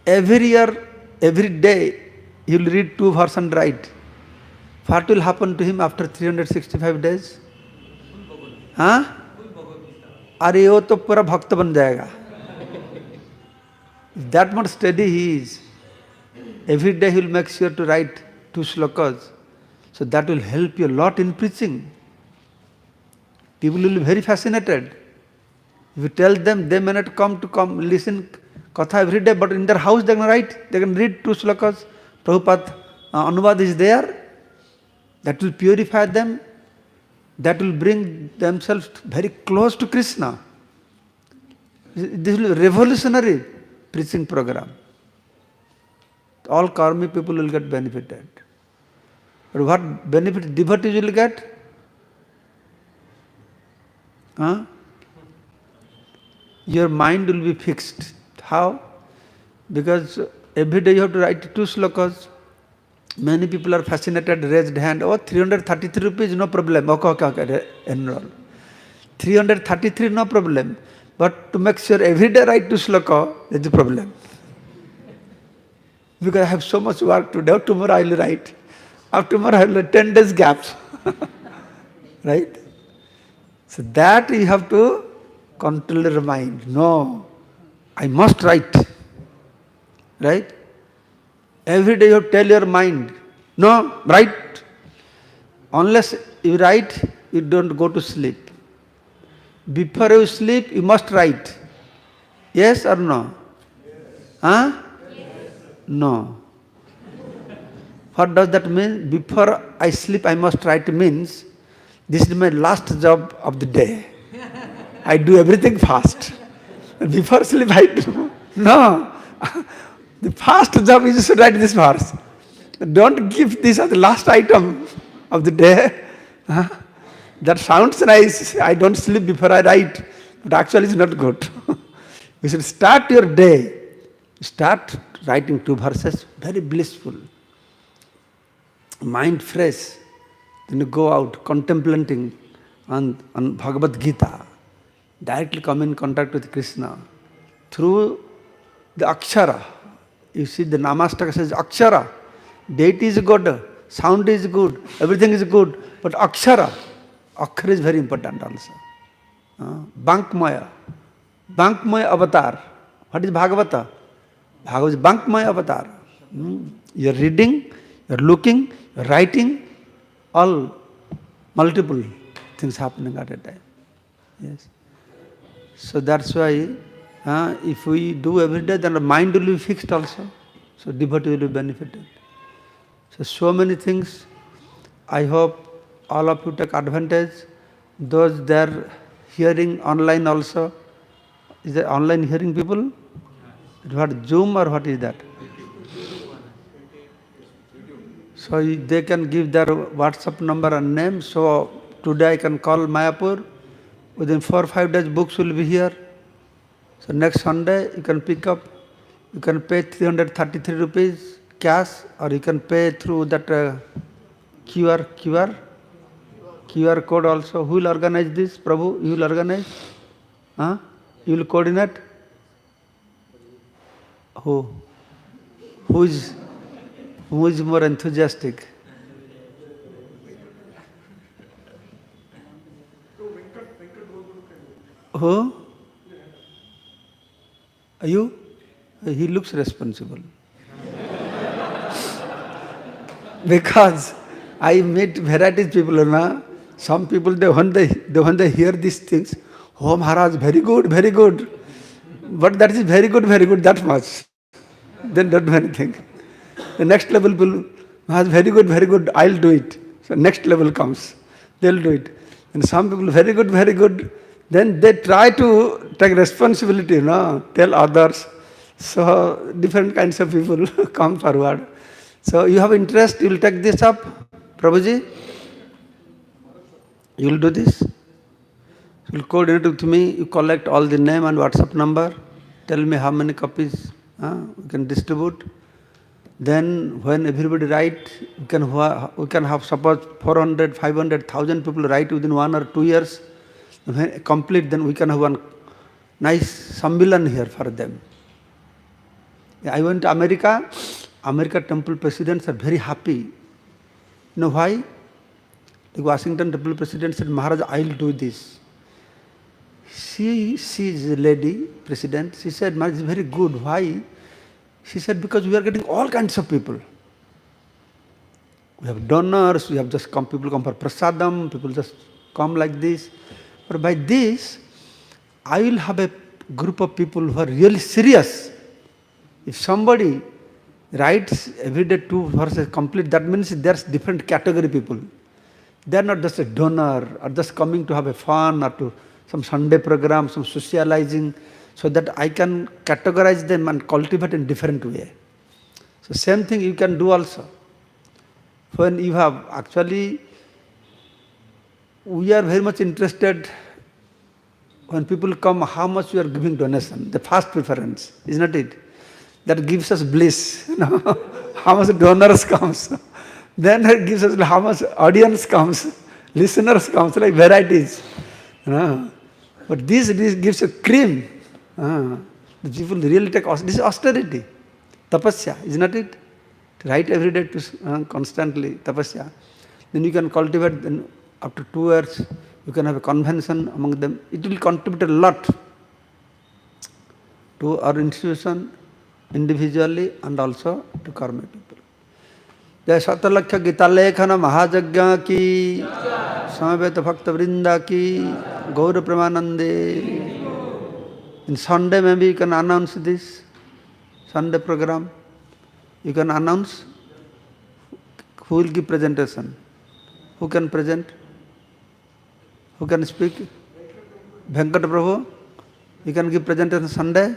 every year, every day, he will read 2 verses and write. What will happen to him after 365 days? अरे वो तो पूरा भक्त बन जाएगा. That much steady he is. Every day he will make sure to write 2 slokas. So that will help you a lot in preaching. People will be very fascinated. If you tell them, they may not come listen katha every day, but in their house they can write, they can read 2 slokas. Prabhupada Anuvad is there. That will purify them. That will bring themselves very close to Krishna. This will be a revolutionary preaching program. All Karmi people will get benefited. But what benefit devotees will get? Your mind will be fixed. How? Because every day you have to write 2 slokas. Many people are fascinated, raised hand. Oh, 333 rupees, no problem. Okay, enroll. 333, no problem. But to make sure every day write 2 sloka, that's the problem. Because I have so much work to do. Tomorrow I will write. After tomorrow I will have 10 days gaps. Right? So that you have to control your mind. No, I must write. Right? Every day you have to tell your mind, no, write. Unless you write, you don't go to sleep. Before you sleep, you must write. Yes or no? Yes. No. What does that mean? Before I sleep, I must write means, this is my last job of the day. I do everything fast. Before sleep, I do. No. The first job is to write this verse. Don't give this as the last item of the day. That sounds nice. I don't sleep before I write. But actually it's not good. You should start your day. Start writing 2 verses, very blissful. Mind fresh. Then you go out contemplating on Bhagavad Gita. Directly come in contact with Krishna. Through the Akshara. You see the Namastaka says Akshara. Deity is good, sound is good, everything is good. But Akshara, Akshara is very important also. Bankmaya. Bankmaya avatar. What is Bhagavata? Bhagavata is Bankmaya avatar. You are reading, you are looking, you are writing, all multiple things happening at a time. Yes. So that's why if we do every day, then the mind will be fixed also. So devotee will be benefited. So many things. I hope all of you take advantage. Those they are hearing online also. Is there online hearing people? What, Zoom or what is that? So they can give their WhatsApp number and name. So today I can call Mayapur. Within 4 or 5 days books will be here. So next Sunday you can pick up. You can pay 333 rupees cash, or you can pay through that QR QR code also. Who will organize this? Prabhu, you will organize? Huh? You will coordinate? Who? Who is more enthusiastic? Who? You? He looks responsible. Because I meet varieties people, na? Some people, when they hear these things, oh Maharaj, very good, very good. But that is very good, that much. Then don't do anything. The next level will, Maharaj, very good, I'll do it. So next level comes, they'll do it. And some people, very good, then they try to take responsibility, no? Tell others. So different kinds of people come forward. So you have interest, you will take this up, Prabhuji? You will do this? You will coordinate with me, you collect all the name and WhatsApp number, tell me how many copies we can distribute. Then when everybody write, we can have suppose 400, 500, 1,000 people write within 1 or 2 years. When complete, then we can have one nice sambilan here for them. I went to America. America temple presidents are very happy. You know why? The Washington temple president said, Maharaj, I'll do this. She is a lady president. She said, Maharaj, it's very good. Why? She said, because we are getting all kinds of people. We have donors, we have just people come for prasadam, people just come like this. But by this, I will have a group of people who are really serious. If somebody writes every day 2 verses complete, that means there's different category people. They are not just a donor or just coming to have a fun or to some Sunday program, some socializing, so that I can categorize them and cultivate in different way. So same thing you can do also. When you have actually, we are very much interested when people come, how much you are giving donation, the first preference, isn't it? That gives us bliss, you know, how much donors comes. Then it gives us how much audience comes, listeners comes, like varieties. You know. But this gives a cream. The people really take, this is austerity, tapasya, isn't it? To write every day to constantly, tapasya. Then you can cultivate, then after 2 years, you can have a convention among them. It will contribute a lot to our institution, individually and also to karma people. Jai Satalakshya Gita Lekhana Mahajagya ki, Samaveta Bhakta Vrinda ki, Gaura Pramanande. In Sunday maybe you can announce this, Sunday program. You can announce who will give presentation, who can present, who can speak. Venkat Prabhu, you can give presentation Sunday.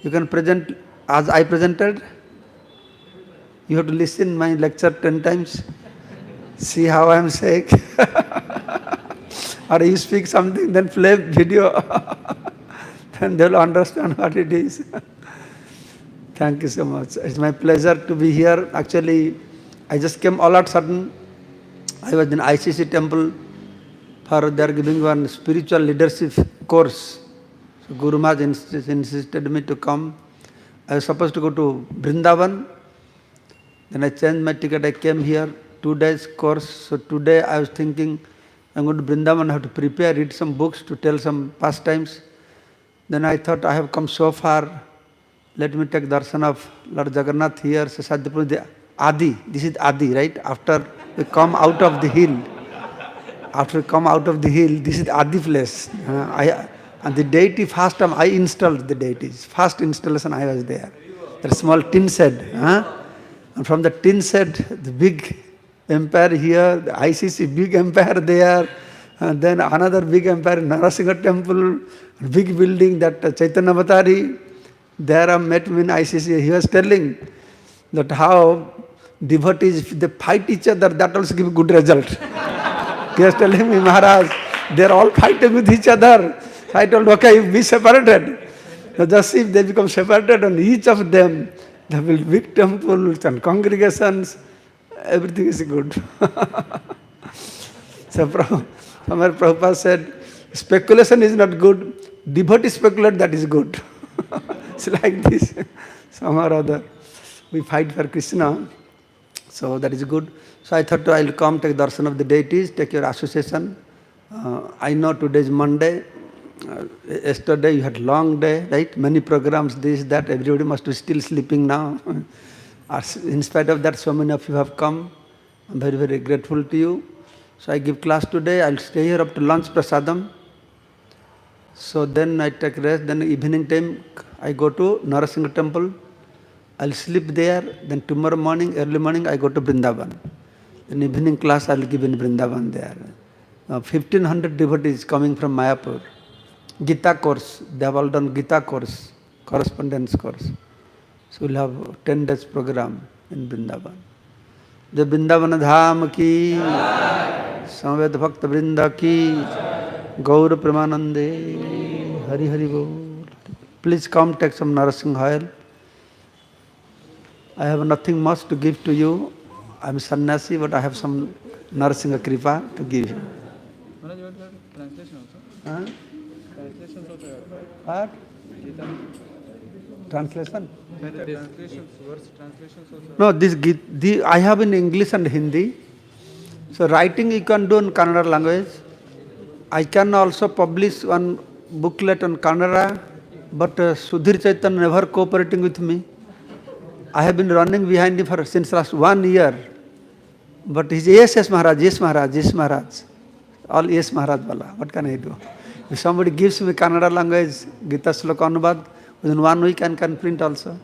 You can present as I presented. You have to listen my lecture 10 times. See how I am saying. Or you speak something, then play video. Then they will understand what it is. Thank you so much. It's my pleasure to be here. Actually, I just came all of a sudden. I was in ICC temple for they are giving one spiritual leadership course. So Guru Maharaj insisted me to come. I was supposed to go to Vrindavan. Then I changed my ticket. I came here, 2 days course. So today I was thinking I'm going to Vrindavan. I have to prepare, read some books to tell some pastimes. Then I thought I have come so far. Let me take darshan of Lord Jagannath here. So Sadhapur, Adi. This is Adi, right? After we come out of the hill. After we come out of the hill, this is Adi place. And the deity, first time I installed the deities. First installation I was there. That small tin shed. And from the tin shed, the big empire here, the ICC big empire there. And then another big empire, Narasingha temple, big building, that Chaitanya Avatari. There I met me in ICC. He was telling that how devotees, if they fight each other, that also give good result. He was telling me, Maharaj, they are all fighting with each other. So I told, okay, be separated. So just if they become separated on each of them, there will be big temples and congregations, everything is good. So Somewhere Prabhupada said, speculation is not good, devotee speculate, that is good. It's like this. Somehow or other, we fight for Krishna, so that is good. So I thought I will come take darshan of the deities, take your association. I know today is Monday. Yesterday you had long day, right? Many programs, this, that. Everybody must be still sleeping now. In spite of that, so many of you have come. I'm very, very grateful to you. So I give class today. I'll stay here up to lunch prasadam. So then I take rest. Then evening time I go to Narasingha temple. I'll sleep there. Then tomorrow morning, early morning, I go to Vrindavan. Then evening class I'll give in Vrindavan there. 1,500 devotees coming from Mayapur. Gita course. They have all done Gita course, correspondence course. So we'll have 10 days program in Vrindavan. The Vrindavan Dham ki, Samved Bhakta Vrinda ki, Gaur Premanande, Hari Hari Bol. Please come take some Narasingha oil. I have nothing much to give to you. I am sannyasi, but I have some Narasingha Kripa to give you. Maharaj, you have translation also? Huh? Translations also. What? Translation? Translations, verse translations also. No, this I have in English and Hindi. So writing you can do in Kannada language. I can also publish one booklet on Kannada, but Sudhir Chaitanya never cooperating with me. I have been running behind him since last 1 year. But he's yes Maharaj, yes Maharaj, yes Maharaj. All yes Maharaj wala. What can I do? If somebody gives me Kannada language, Gita Sloka Anubad, within 1 week I can print also.